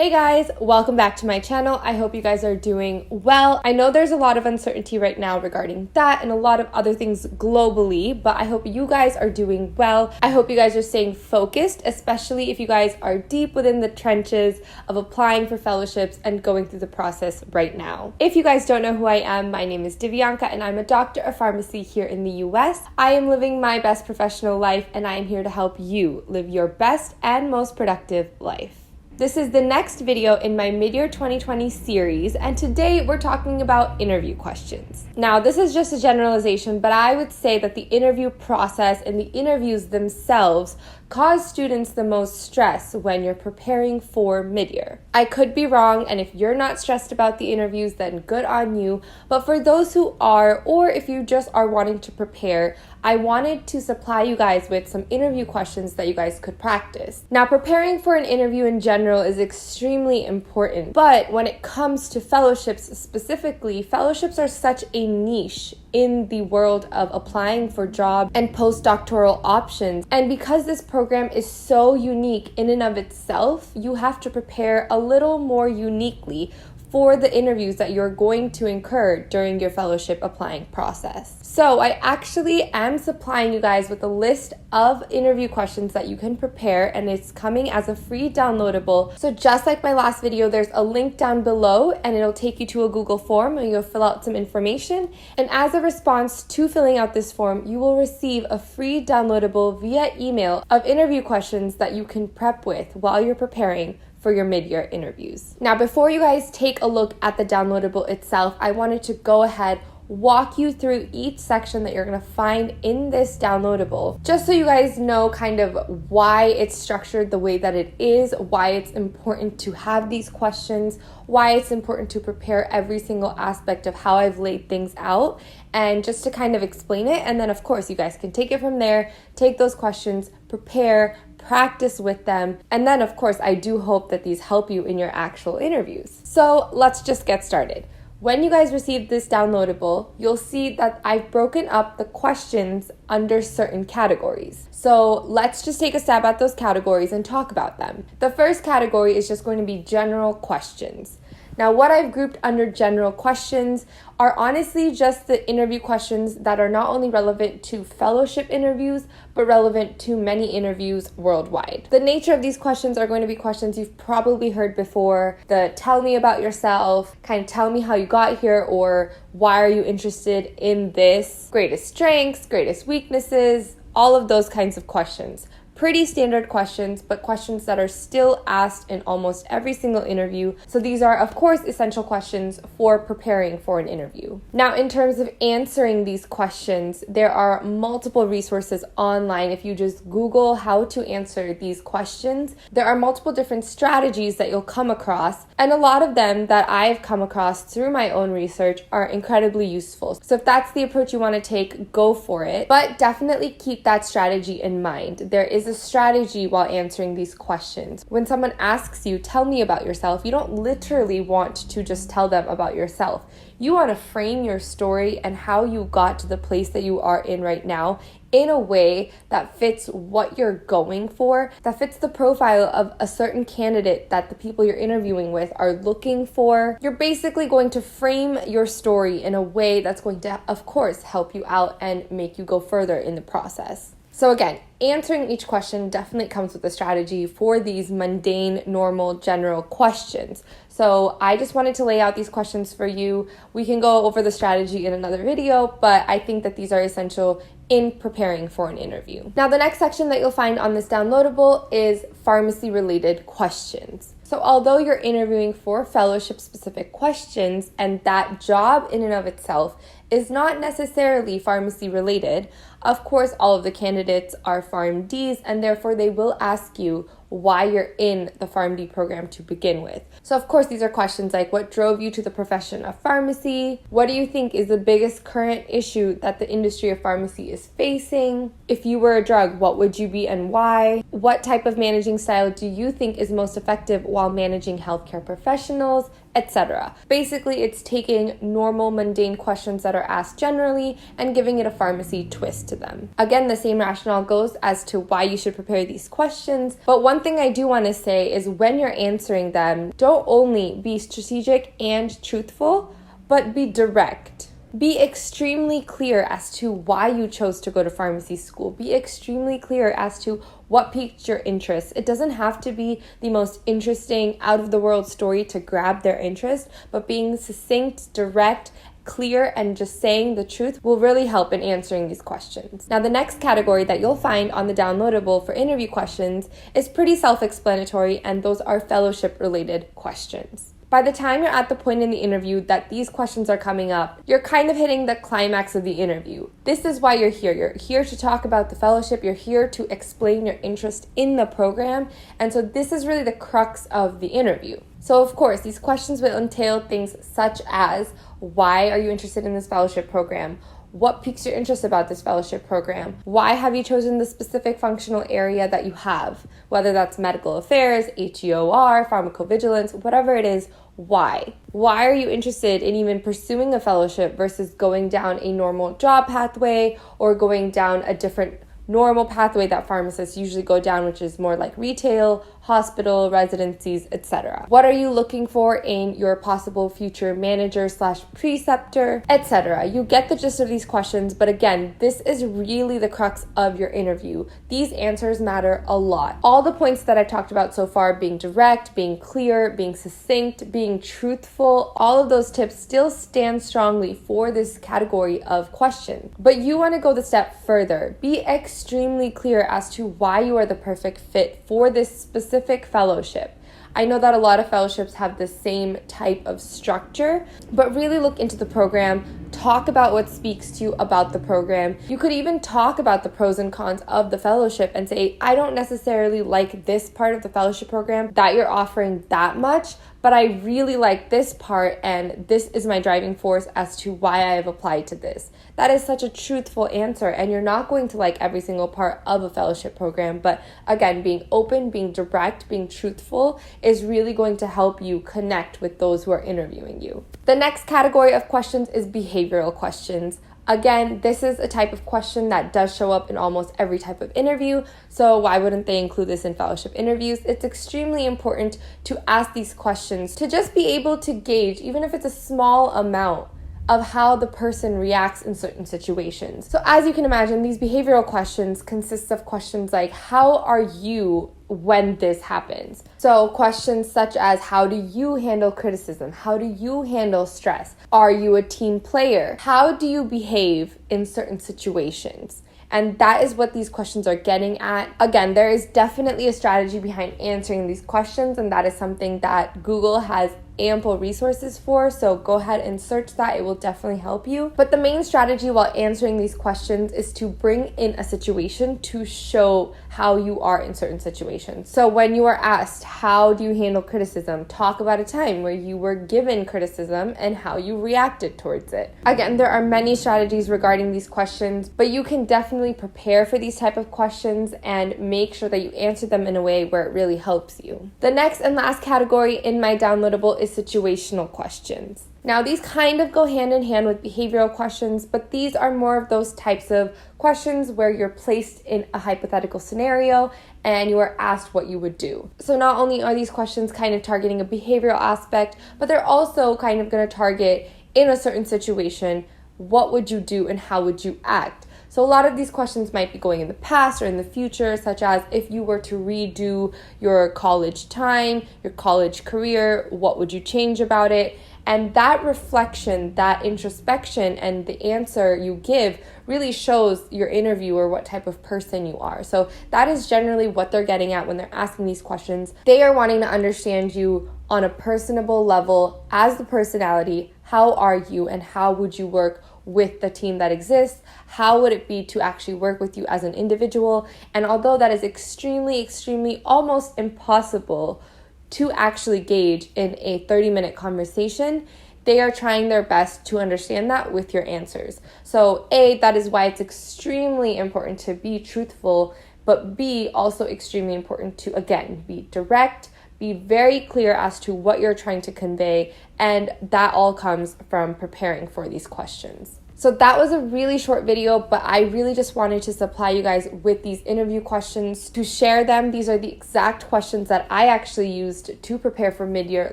Hey guys, welcome back to my channel. I hope you guys are doing well. I know there's a lot of uncertainty right now regarding that and a lot of other things globally, but I hope you guys are doing well. I hope you guys are staying focused, especially if you guys are deep within the trenches of applying for fellowships and going through the process right now. If you guys don't know who I am, my name is Divyanka and I'm a doctor of pharmacy here in the US. I am living my best professional life and I am here to help you live your best and most productive life. This is the next video in my Midyear 2020 series, and today we're talking about interview questions. Now, this is just a generalization, but I would say that the interview process and the interviews themselves cause students the most stress when you're preparing for midyear. I could be wrong, and if you're not stressed about the interviews, then good on you. But for those who are, or if you just are wanting to prepare, I wanted to supply you guys with some interview questions that you guys could practice. Now, preparing for an interview in general is extremely important, but when it comes to fellowships specifically, fellowships are such a niche in the world of applying for job and postdoctoral options. And because this program is so unique in and of itself, you have to prepare a little more uniquely for the interviews that you're going to incur during your fellowship applying process. So I actually am supplying you guys with a list of interview questions that you can prepare, and it's coming as a free downloadable. So just like my last video, there's a link down below and it'll take you to a Google form and you'll fill out some information. And as a response to filling out this form, you will receive a free downloadable via email of interview questions that you can prep with while you're preparing for your mid-year interviews. Now, before you guys take a look at the downloadable itself, I wanted to go ahead, walk you through each section that you're gonna find in this downloadable, just so you guys know kind of why it's structured the way that it is, why it's important to have these questions, why it's important to prepare every single aspect of how I've laid things out, and just to kind of explain it. And then of course you guys can take it from there, take those questions, prepare, practice with them, and then of course I do hope that these help you in your actual interviews. So let's just get started. When you guys receive this downloadable, you'll see that I've broken up the questions under certain categories. So let's just take a stab at those categories and talk about them. The first category is just going to be general questions. Now, what I've grouped under general questions are honestly just the interview questions that are not only relevant to fellowship interviews, but relevant to many interviews worldwide. The nature of these questions are going to be questions you've probably heard before. The tell me about yourself, kind of tell me how you got here, or why are you interested in this, greatest strengths, greatest weaknesses, all of those kinds of questions. Pretty standard questions, but questions that are still asked in almost every single interview. So these are, of course, essential questions for preparing for an interview. Now, in terms of answering these questions, there are multiple resources online. If you just Google how to answer these questions, there are multiple different strategies that you'll come across. And a lot of them that I've come across through my own research are incredibly useful. So if that's the approach you want to take, go for it. But definitely keep that strategy in mind. There is a strategy while answering these questions. When someone asks you, tell me about yourself, you don't literally want to just tell them about yourself. You want to frame your story and how you got to the place that you are in right now in a way that fits what you're going for, that fits the profile of a certain candidate that the people you're interviewing with are looking for. You're basically going to frame your story in a way that's going to, of course, help you out and make you go further in the process. So again, answering each question definitely comes with a strategy for these mundane, normal, general questions. So I just wanted to lay out these questions for you. We can go over the strategy in another video, but I think that these are essential in preparing for an interview. Now, the next section that you'll find on this downloadable is pharmacy-related questions. So although you're interviewing for fellowship-specific questions, and that job in and of itself is not necessarily pharmacy-related, of course, all of the candidates are PharmDs, and therefore they will ask you why you're in the PharmD program to begin with. So of course, these are questions like, what drove you to the profession of pharmacy? What do you think is the biggest current issue that the industry of pharmacy is facing? If you were a drug, what would you be and why? What type of managing style do you think is most effective while managing healthcare professionals? etc. Basically, it's taking normal, mundane questions that are asked generally and giving it a pharmacy twist to them. Again, the same rationale goes as to why you should prepare these questions, but one thing I do want to say is when you're answering them, don't only be strategic and truthful, but be direct. Be extremely clear as to why you chose to go to pharmacy school. Be extremely clear as to what piqued your interest. It doesn't have to be the most interesting, out-of-the-world story to grab their interest, but being succinct, direct, clear, and just saying the truth will really help in answering these questions. Now, the next category that you'll find on the downloadable for interview questions is pretty self-explanatory, and those are fellowship-related questions. By the time you're at the point in the interview that these questions are coming up, you're kind of hitting the climax of the interview. This is why you're here. You're here to talk about the fellowship. You're here to explain your interest in the program. And so this is really the crux of the interview. So of course, these questions will entail things such as, why are you interested in this fellowship program? What piques your interest about this fellowship program? Why have you chosen the specific functional area that you have? Whether that's medical affairs, HEOR, pharmacovigilance, whatever it is, why? Why are you interested in even pursuing a fellowship versus going down a normal job pathway or going down a different normal pathway that pharmacists usually go down, which is more like retail, hospital, residencies, etc. What are you looking for in your possible future manager / preceptor, etc.? You get the gist of these questions, but again, this is really the crux of your interview. These answers matter a lot. All the points that I've talked about so far, being direct, being clear, being succinct, being truthful, all of those tips still stand strongly for this category of question. But you want to go the step further. Be extremely clear as to why you are the perfect fit for this specific fellowship. I know that a lot of fellowships have the same type of structure, but really look into the program, talk about what speaks to you about the program. You could even talk about the pros and cons of the fellowship and say, I don't necessarily like this part of the fellowship program that you're offering that much, but I really like this part, and this is my driving force as to why I have applied to this. That is such a truthful answer, and you're not going to like every single part of a fellowship program, but again, being open, being direct, being truthful is really going to help you connect with those who are interviewing you. The next category of questions is behavioral questions. Again, this is a type of question that does show up in almost every type of interview, so why wouldn't they include this in fellowship interviews? It's extremely important to ask these questions to just be able to gauge, even if it's a small amount, of how the person reacts in certain situations. So as you can imagine, these behavioral questions consist of questions like, how are you when this happens? So questions such as, how do you handle criticism? How do you handle stress? Are you a team player? How do you behave in certain situations? And that is what these questions are getting at. Again, there is definitely a strategy behind answering these questions, and that is something that Google has ample resources for, so go ahead and search that. It will definitely help you. But the main strategy while answering these questions is to bring in a situation to show how you are in certain situations. So when you are asked, how do you handle criticism? Talk about a time where you were given criticism and how you reacted towards it. Again, there are many strategies regarding these questions, but you can definitely prepare for these type of questions and make sure that you answer them in a way where it really helps you. The next and last category in my downloadable is situational questions. Now, these kind of go hand in hand with behavioral questions, but these are more of those types of questions where you're placed in a hypothetical scenario and you are asked what you would do. So not only are these questions kind of targeting a behavioral aspect, but they're also kind of going to target, in a certain situation, what would you do and how would you act? So a lot of these questions might be going in the past or in the future, such as if you were to redo your college time, your college career, what would you change about it? And that reflection, that introspection, and the answer you give really shows your interviewer what type of person you are. So that is generally what they're getting at when they're asking these questions. They are wanting to understand you on a personable level as the personality. How are you and how would you work with the team that exists? How would it be to actually work with you as an individual? And although that is extremely, almost impossible to actually gauge in a 30-minute conversation, they are trying their best to understand that with your answers. So A, that is why it's extremely important to be truthful, but B, also extremely important to, again, be direct, Be very clear as to what you're trying to convey, and that all comes from preparing for these questions. So that was a really short video, but I really just wanted to supply you guys with these interview questions to share them. These are the exact questions that I actually used to prepare for mid-year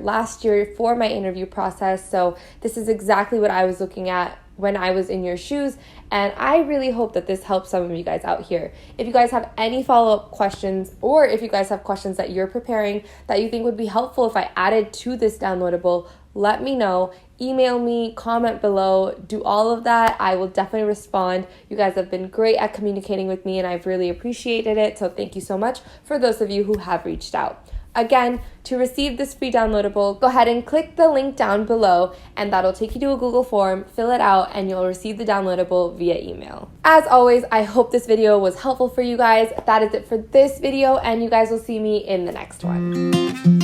last year for my interview process. So this is exactly what I was looking at when I was in your shoes, and I really hope that this helps some of you guys out here. If you guys have any follow-up questions, or if you guys have questions that you're preparing that you think would be helpful if I added to this downloadable, let me know. Email me, comment below, do all of that. I will definitely respond. You guys have been great at communicating with me, and I've really appreciated it. So thank you so much for those of you who have reached out. Again, to receive this free downloadable, go ahead and click the link down below, and that'll take you to a Google form, fill it out, and you'll receive the downloadable via email. As always, I hope this video was helpful for you guys. That is it for this video, and you guys will see me in the next one.